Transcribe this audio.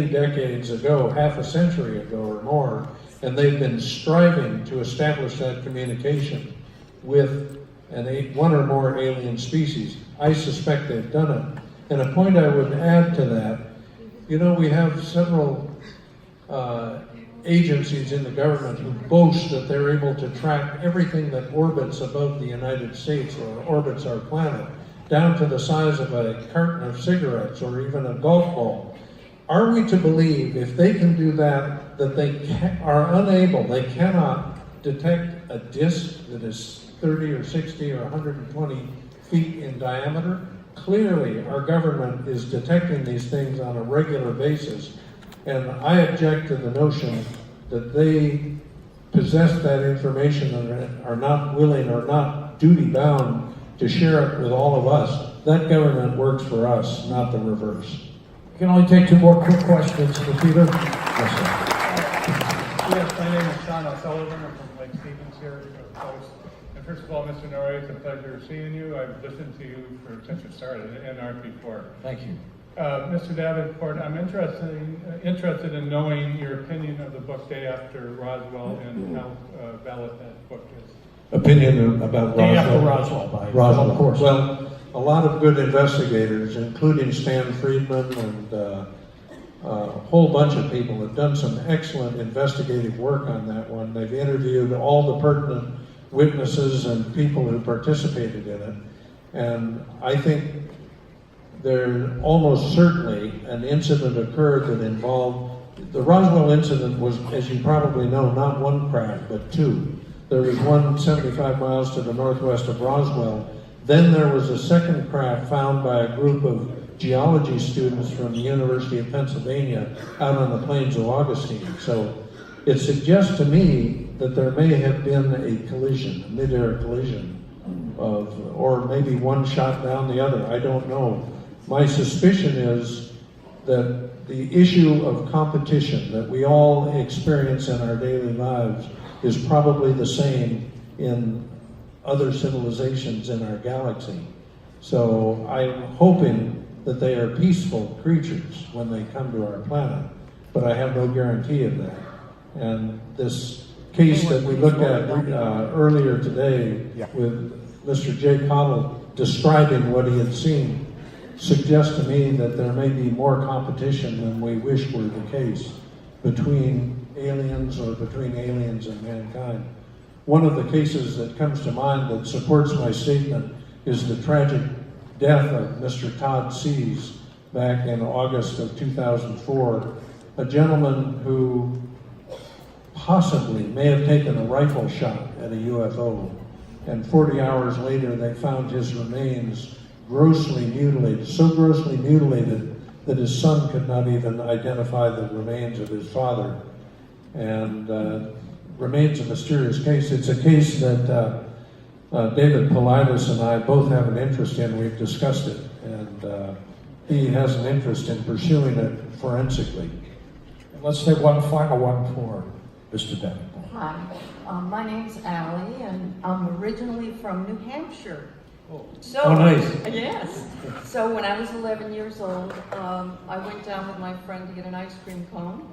decades ago, half a century ago or more, and they've been striving to establish that communication with one or more alien species. I suspect they've done it. And a point I would add to that, we have several agencies in the government who boast that they're able to track everything that orbits above the United States or orbits our planet, down to the size of a carton of cigarettes or even a golf ball. Are we to believe, if they can do that, that they they cannot detect a disk that is 30 or 60 or 120 feet in diameter? Clearly, our government is detecting these things on a regular basis, and I object to the notion that they possess that information and are not willing or not duty-bound to share it with all of us. That government works for us, not the reverse. You can only take two more quick questions for Peter. Yes, sir. Yes, my name is Sean O'Sullivan. I'm from Lake Stevens here, Post. And first of all, Mr. Noory, it's a pleasure seeing you. I've listened to you since you started and NR4. Thank you. Mr. Davenport, I'm interested in knowing your opinion of the book Day After Roswell and how valid that book is. Opinion about Day Roswell? After Roswell, by Roswell, of course. Well, a lot of good investigators, including Stan Friedman and a whole bunch of people, have done some excellent investigative work on that one. They've interviewed all the pertinent witnesses and people who participated in it. And I think there almost certainly an incident occurred that involved, the Roswell incident was, as you probably know, not one craft, but two. There was one 75 miles to the northwest of Roswell. Then there was a second craft found by a group of geology students from the University of Pennsylvania out on the plains of Augustine. So it suggests to me that there may have been a collision, a mid-air collision, or maybe one shot down the other, I don't know. My suspicion is that the issue of competition that we all experience in our daily lives is probably the same in other civilizations in our galaxy. So I'm hoping that they are peaceful creatures when they come to our planet, but I have no guarantee of that. And this case that we looked at earlier today with Mr. Jay Cottle describing what he had seen suggests to me that there may be more competition than we wish were the case between aliens or between aliens and mankind. One of the cases that comes to mind that supports my statement is the tragic death of Mr. Todd Seas back in August of 2004, a gentleman who possibly may have taken a rifle shot at a UFO, and 40 hours later they found his remains grossly mutilated, so grossly mutilated that his son could not even identify the remains of his father. And remains a mysterious case. It's a case that David Paulides and I both have an interest in. We've discussed it, and he has an interest in pursuing it forensically. And let's take one final one for Mr. Davenport. Hi, my name's Allie, and I'm originally from New Hampshire. So, Oh, nice. Yes. So when I was 11 years old, I went down with my friend to get an ice cream cone,